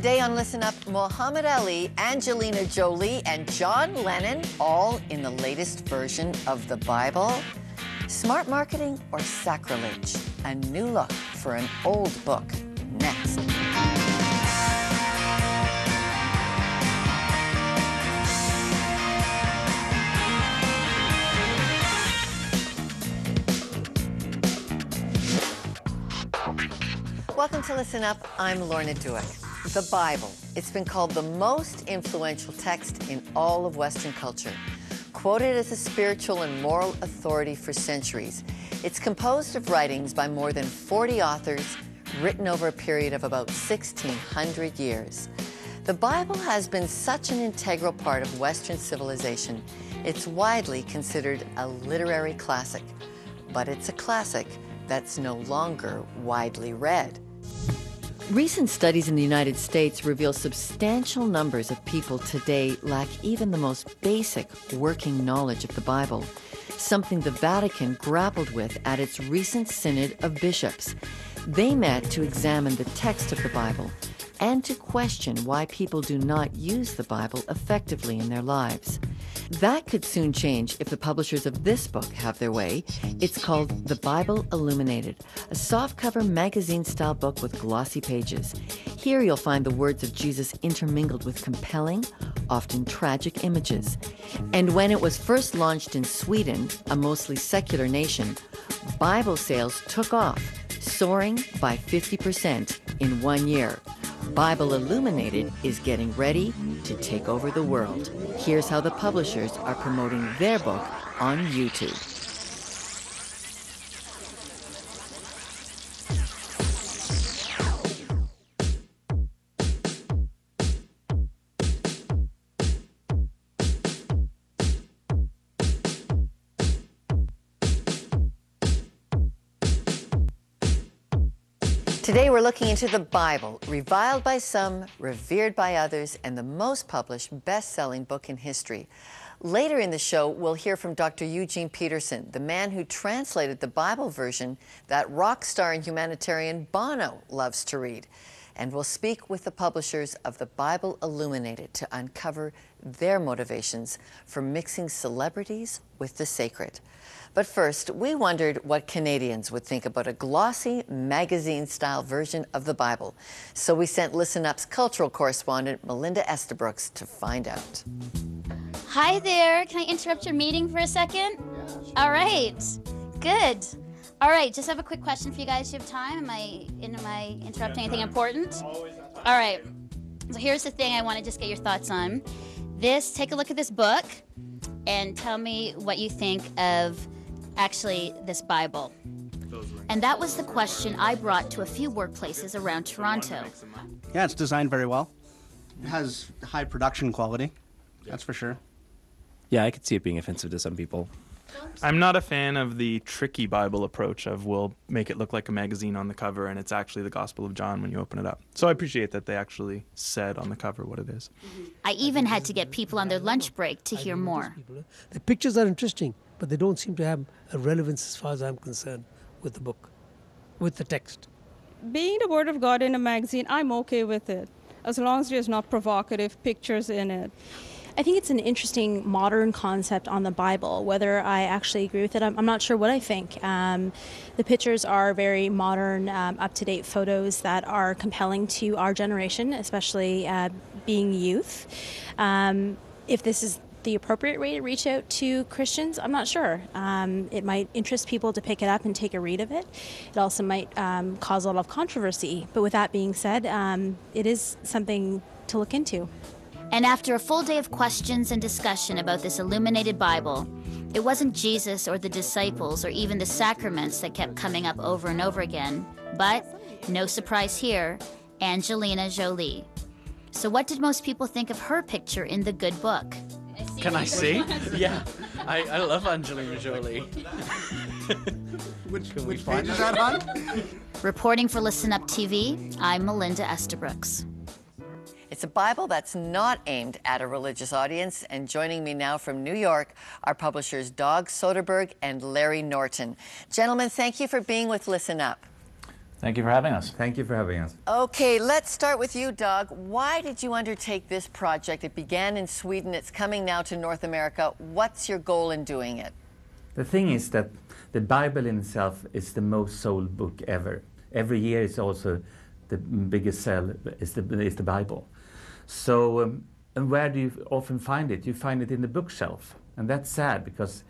Today on Listen Up, Muhammad Ali, Angelina Jolie, and John Lennon, all in the latest version of the Bible. Smart marketing or sacrilege? A new look for an old book. Next. Welcome to Listen Up. I'm Lorna Dueck. The Bible. It's been called the most influential text in all of Western culture. Quoted as a spiritual and moral authority for centuries, it's composed of writings by more than 40 authors, written over a period of about 1,600 years. The Bible has been such an integral part of Western civilization, it's widely considered a literary classic. But it's a classic that's no longer widely read. Recent studies in the United States reveal substantial numbers of people today lack even the most basic working knowledge of the Bible, something the Vatican grappled with at its recent Synod of Bishops. They met to examine the text of the Bible and to question why people do not use the Bible effectively in their lives. That could soon change if the publishers of this book have their way. It's called The Bible Illuminated, a softcover magazine-style book with glossy pages. Here you'll find the words of Jesus intermingled with compelling, often tragic images. And when it was first launched in Sweden, a mostly secular nation, Bible sales took off, soaring by 50% in 1 year. Bible Illuminated is getting ready to take over the world. Here's how the publishers are promoting their book on YouTube. Today we're looking into the Bible, reviled by some, revered by others, and the most published, best-selling book in history. Later in the show, we'll hear from Dr. Eugene Peterson, the man who translated the Bible version that rock star and humanitarian Bono loves to read. And we'll speak with the publishers of the Bible Illuminated to uncover their motivations for mixing celebrities with the sacred. But first, we wondered what Canadians would think about a glossy, magazine-style version of the Bible. So we sent Listen Up's cultural correspondent, Melinda Estabrooks, to find out. Hi there. Can I interrupt your meeting for a second? All right. Good. All right. Just have a quick question for you guys. Do you have time? Am I interrupting anything important? All right. So here's the thing I want to just get your thoughts on. Take a look at this book and tell me what you think of actually this Bible. And that was the question I brought to a few workplaces around Toronto. Yeah, it's designed very well. It has high production quality, that's for sure. Yeah, I could see it being offensive to some people. I'm not a fan of the tricky Bible approach of we'll make it look like a magazine on the cover and it's actually the Gospel of John when you open it up. So I appreciate that they actually said on the cover what it is. I even had to get people on their lunch break to hear more. The pictures are interesting, but they don't seem to have a relevance as far as I'm concerned with the book, with the text. Being the Word of God in a magazine, I'm okay with it, as long as there's not provocative pictures in it. I think it's an interesting modern concept on the Bible. Whether I actually agree with it, I'm not sure what I think. The pictures are very modern, up-to-date photos that are compelling to our generation, especially being youth. If this is the appropriate way to reach out to Christians, I'm not sure. It might interest people to pick it up and take a read of it. It also might cause a lot of controversy. But with that being said, it is something to look into. And after a full day of questions and discussion about this illuminated Bible, it wasn't Jesus or the disciples or even the sacraments that kept coming up over and over again, but, no surprise here, Angelina Jolie. So what did most people think of her picture in the good book? Can I see? Yeah, I love Angelina Jolie. Which page is that on? Reporting for Listen Up TV, I'm Melinda Estabrooks. It's a Bible that's not aimed at a religious audience. And joining me now from New York are publishers Dag Soderberg and Larry Norton. Gentlemen, thank you for being with Listen Up. Thank you for having us. Thank you for having us. Okay, let's start with you, Doug. Why did you undertake this project? It began in Sweden. It's coming now to North America. What's your goal in doing it? The thing is that the Bible in itself is the most sold book ever. Every year it's also the biggest sell is the Bible. So, and where do you often find it? You find it in the bookshelf. And that's sad because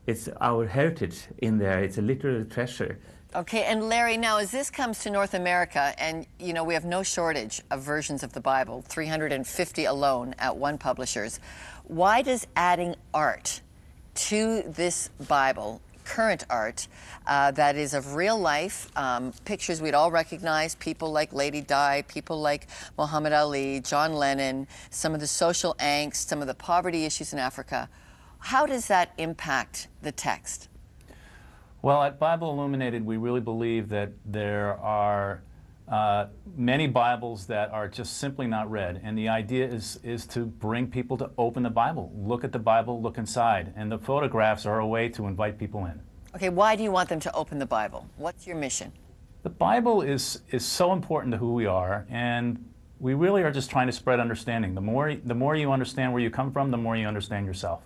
it's our heritage in there. It's a literary treasure. Okay, and Larry, now as this comes to North America, and you know we have no shortage of versions of the Bible, 350 alone at one publisher's, why does adding art to this Bible, current art, that is of real life, pictures we'd all recognize, people like Lady Di, people like Muhammad Ali, John Lennon, some of the social angst, some of the poverty issues in Africa, how does that impact the text? Well, at Bible Illuminated, we really believe that there are many Bibles that are just simply not read. And the idea is to bring people to open the Bible, look at the Bible, look inside. And the photographs are a way to invite people in. Okay, why do you want them to open the Bible? What's your mission? The Bible is so important to who we are, and we really are just trying to spread understanding. The more you understand where you come from, the more you understand yourself.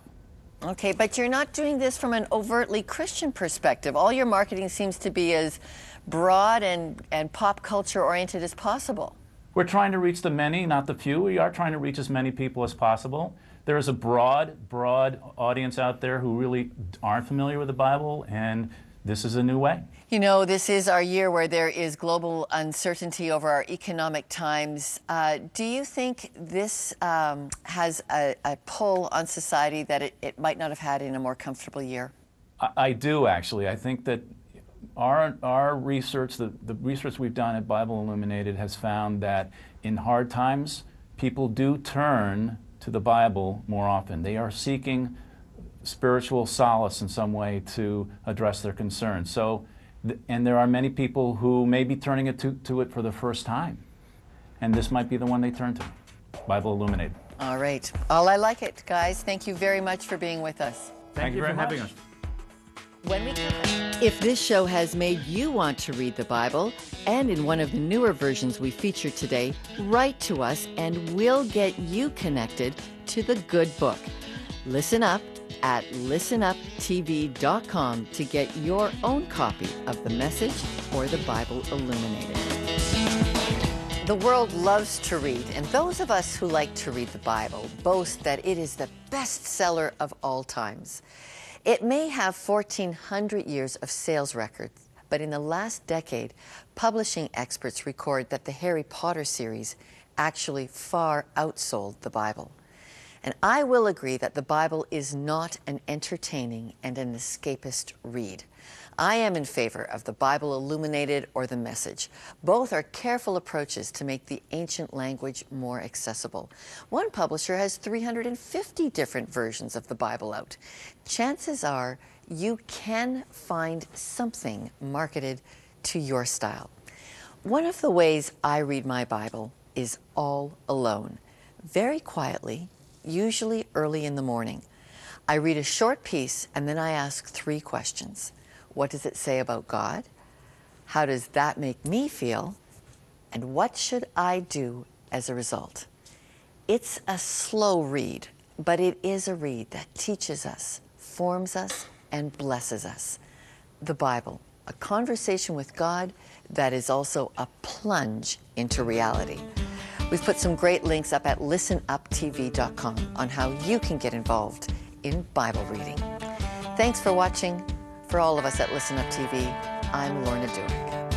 Okay, but you're not doing this from an overtly Christian perspective. All your marketing seems to be as broad and pop culture oriented as possible. We're trying to reach the many, not the few. We are trying to reach as many people as possible. There is a broad audience out there who really aren't familiar with the Bible, and this is a new way. You know, this is our year where there is global uncertainty over our economic times. Do you think this has a pull on society that it might not have had in a more comfortable year? I do, actually. I think that our research, the research we've done at Bible Illuminated has found that in hard times, people do turn to the Bible more often. They are seeking spiritual solace in some way to address their concerns. So, and there are many people who may be turning to it for the first time. And this might be the one they turn to, Bible Illuminated. All right. All I like it, guys. Thank you very much for being with us. Thank you for having us. When we come back. If this show has made you want to read the Bible, and in one of the newer versions we featured today, write to us and we'll get you connected to the good book. Listen up at listenuptv.com to get your own copy of The Message or the Bible Illuminated. The world loves to read, and those of us who like to read the Bible boast that it is the bestseller of all times. It may have 1,400 years of sales records, but in the last decade, publishing experts record that the Harry Potter series actually far outsold the Bible. And I will agree that the Bible is not an entertaining and an escapist read. I am in favor of the Bible Illuminated or The Message. Both are careful approaches to make the ancient language more accessible. One publisher has 350 different versions of the Bible out. Chances are you can find something marketed to your style. One of the ways I read my Bible is all alone, very quietly, usually early in the morning. I read a short piece and then I ask 3 questions. What does it say about God? How does that make me feel? And what should I do as a result? It's a slow read, but it is a read that teaches us, forms us, and blesses us. The Bible, a conversation with God that is also a plunge into reality. We've put some great links up at listenuptv.com on how you can get involved in Bible reading. Thanks for watching. For all of us at Listen Up TV, I'm Lorna Dueck.